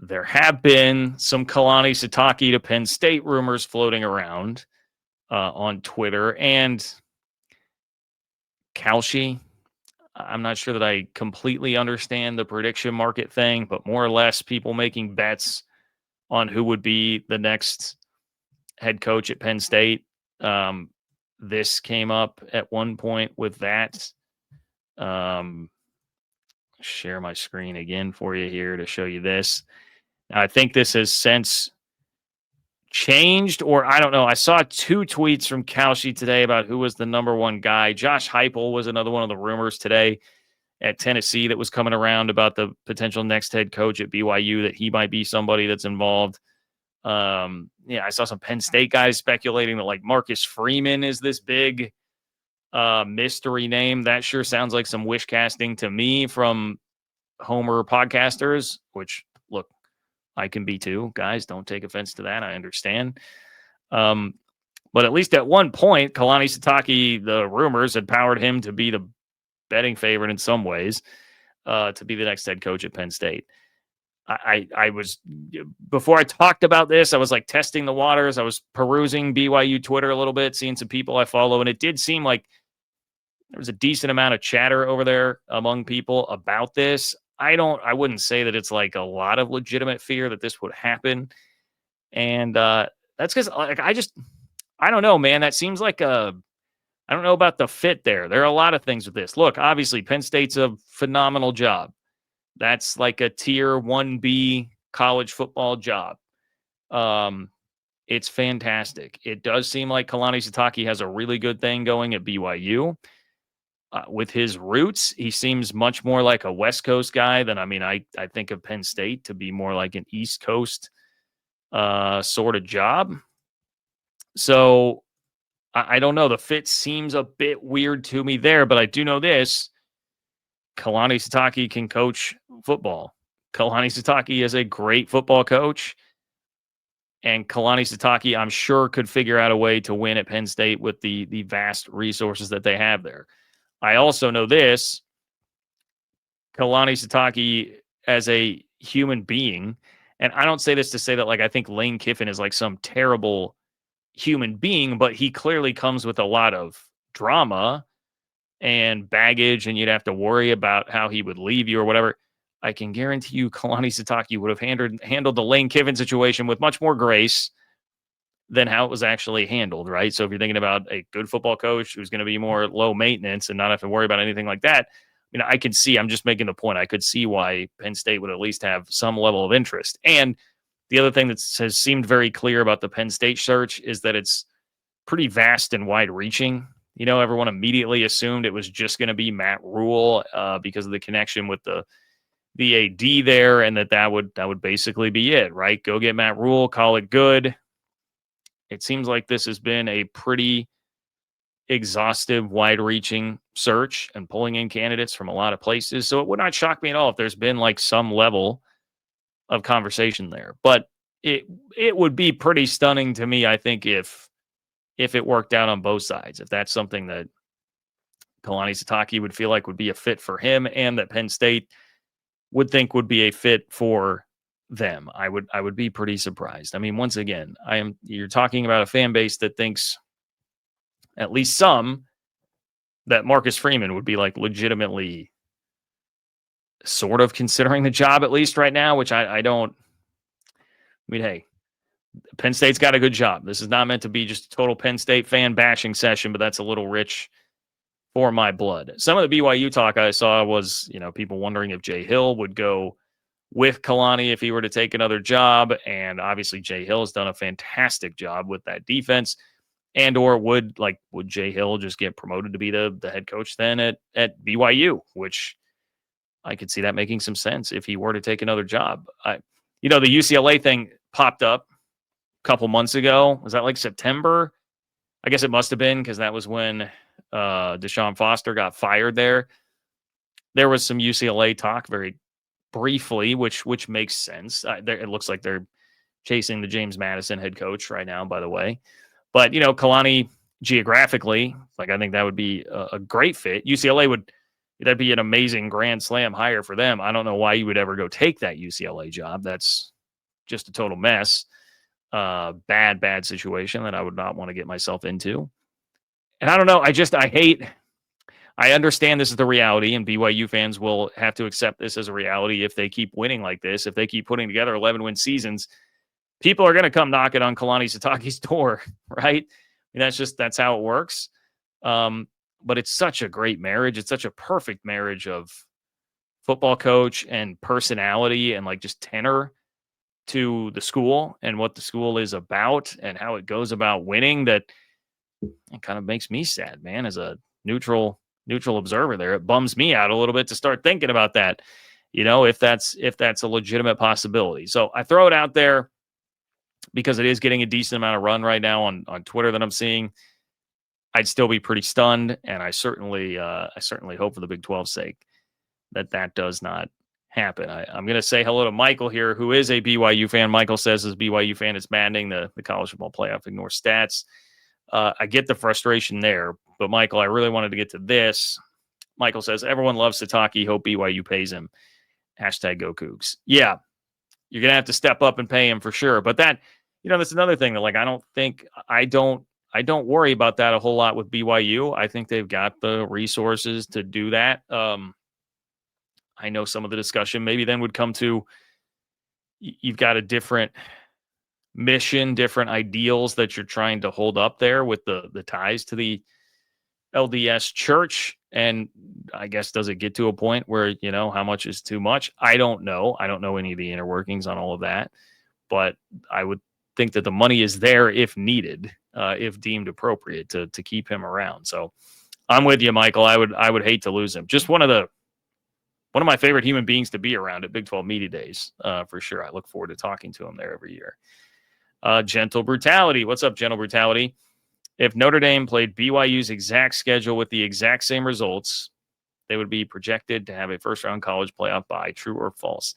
there have been some Kalani Sitake to Penn State rumors floating around on Twitter. And Kalshi, I'm not sure that I completely understand the prediction market thing, but more or less people making bets on who would be the next head coach at Penn State. This came up at one point with that. Share my screen again for you here to show you this. Now, I think this has since changed, or I don't know. I saw 2 tweets from Kalshi today about who was the number one guy. Josh Heupel was another one of the rumors today at Tennessee that was coming around about the potential next head coach at BYU, that he might be somebody that's involved. I saw some Penn State guys speculating that like Marcus Freeman is this big mystery name. That sure sounds like some wish casting to me from Homer podcasters, which look, I can be too. Guys, don't take offense to that. I understand. But at least at one point, Kalani Sitake, the rumors had powered him to be the betting favorite in some ways to be the next head coach at Penn State. I was, before I talked about this, I was like testing the waters. I was perusing BYU Twitter a little bit, seeing some people I follow, and it did seem like there was a decent amount of chatter over there among people about this. I wouldn't say that it's like a lot of legitimate fear that this would happen. And that's because like I don't know, man. That seems like I don't know about the fit there. There are a lot of things with this. Look, obviously Penn State's a phenomenal job. That's like a tier 1B college football job. It's fantastic. It does seem like Kalani Sitake has a really good thing going at BYU. With his roots, he seems much more like a West Coast guy than, I think of Penn State to be more like an East Coast sort of job. So I don't know. The fit seems a bit weird to me there, but I do know this. Kalani Sitake can coach football. Kalani Sitake is a great football coach. And Kalani Sitake, I'm sure, could figure out a way to win at Penn State with the vast resources that they have there. I also know this. Kalani Sitake as a human being, and I don't say this to say that like I think Lane Kiffin is like some terrible human being, but he clearly comes with a lot of drama and baggage, and you'd have to worry about how he would leave you or whatever. I can guarantee you Kalani Sitake would have handled the Lane Kiffin situation with much more grace than how it was actually handled, right? So if you're thinking about a good football coach who's going to be more low maintenance and not have to worry about anything like that, I can see, I'm just making the point, I could see why Penn State would at least have some level of interest. And the other thing that has seemed very clear about the Penn State search is that it's pretty vast and wide-reaching. Everyone immediately assumed it was just going to be Matt Rule because of the connection with the AD there, and that would basically be it, right? Go get Matt Rule, call it good. It seems like this has been a pretty exhaustive, wide-reaching search and pulling in candidates from a lot of places. So it would not shock me at all if there's been like some level of conversation there. But it would be pretty stunning to me, I think, if it worked out on both sides. If that's something that Kalani Sitake would feel like would be a fit for him and that Penn State would think would be a fit for them, I would be pretty surprised. Once again, you're talking about a fan base that thinks, at least some, that Marcus Freeman would be like legitimately sort of considering the job, at least right now, which I don't. Hey, Penn State's got a good job. This is not meant to be just a total Penn State fan bashing session, but that's a little rich for my blood. Some of the BYU talk I saw was, people wondering if Jay Hill would go with Kalani if he were to take another job. And obviously Jay Hill has done a fantastic job with that defense. And or would Jay Hill just get promoted to be the head coach then at BYU, which I could see that making some sense if he were to take another job. The UCLA thing popped up a couple months ago. Was that like September? I guess it must have been, because that was when Deshaun Foster got fired there. There was some UCLA talk very briefly, which makes sense. It looks like they're chasing the James Madison head coach right now, by the way. But, Kalani, geographically, I think that would be a great fit. UCLA would That'd be an amazing grand slam hire for them. I don't know why you would ever go take that UCLA job. That's just a total mess. Bad situation that I would not want to get myself into. And I don't know. I understand this is the reality, and BYU fans will have to accept this as a reality if they keep winning like this. If they keep putting together 11-win seasons, people are going to come knocking on Kalani Sitake's door, right? I mean, that's how it works. But it's such a great marriage. It's such a perfect marriage of football coach and personality and like just tenor to the school and what the school is about and how it goes about winning, that it kind of makes me sad, man, as a neutral observer there. It bums me out a little bit to start thinking about that, if that's a legitimate possibility. So I throw it out there because it is getting a decent amount of run right now on Twitter that I'm seeing. I'd still be pretty stunned, and I certainly hope for the Big 12's sake that does not happen. I'm going to say hello to Michael here, who is a BYU fan. Michael says, as a BYU fan, it's maddening the college football playoff ignores stats. I get the frustration there, but Michael, I really wanted to get to this. Michael says, everyone loves Sitake. Hope BYU pays him. Hashtag go Cougs. Yeah, you're going to have to step up and pay him for sure. But that, that's another thing that, like, I don't worry about that a whole lot with BYU. I think they've got the resources to do that. I know some of the discussion maybe then would come to, you've got a different mission, different ideals that you're trying to hold up there with the ties to the LDS church. And I guess, does it get to a point where, how much is too much? I don't know. I don't know any of the inner workings on all of that, but I would think that the money is there if needed, if deemed appropriate to keep him around. So I'm with you, Michael. I would hate to lose him. Just one of my favorite human beings to be around at Big 12 Media Days, for sure. I look forward to talking to him there every year. Gentle Brutality. What's up, Gentle Brutality? If Notre Dame played BYU's exact schedule with the exact same results, they would be projected to have a first-round college playoff bye. True or false?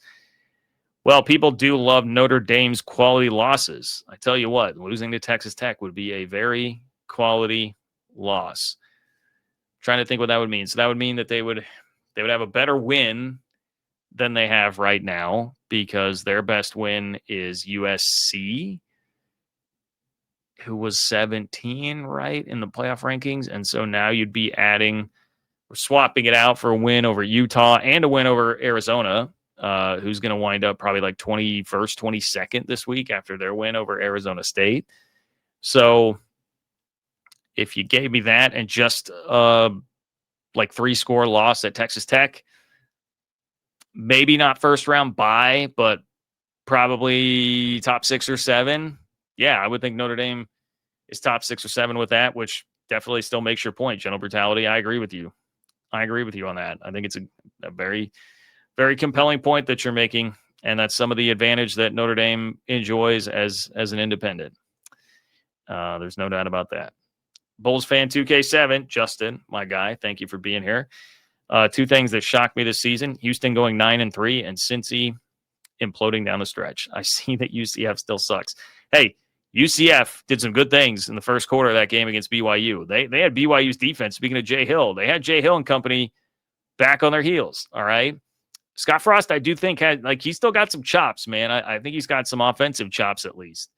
Well, people do love Notre Dame's quality losses. I tell you what, losing to Texas Tech would be a very quality loss. I'm trying to think what that would mean. So that would mean that they would have a better win than they have right now, because their best win is USC, who was 17, right, in the playoff rankings. And so now you'd be swapping it out for a win over Utah and a win over Arizona, who's going to wind up probably like 21st, 22nd this week after their win over Arizona State. So if you gave me that and just like 3-score loss at Texas Tech, maybe not first round bye, but probably top 6 or 7. Yeah, I would think Notre Dame is top 6 or 7 with that, which definitely still makes your point, Gentle Brutality. I agree with you. On that. I think it's a very, very compelling point that you're making, and that's some of the advantage that Notre Dame enjoys as an independent. There's no doubt about that. Bulls fan 2K7, Justin, my guy, thank you for being here. 2 things that shocked me this season: Houston going 9-3 and Cincy imploding down the stretch. I see that UCF still sucks. Hey, UCF did some good things in the first quarter of that game against BYU. They had BYU's defense. Speaking of Jay Hill, they had Jay Hill and company back on their heels. All right. Scott Frost, I do think he still got some chops, man. I think he's got some offensive chops at least.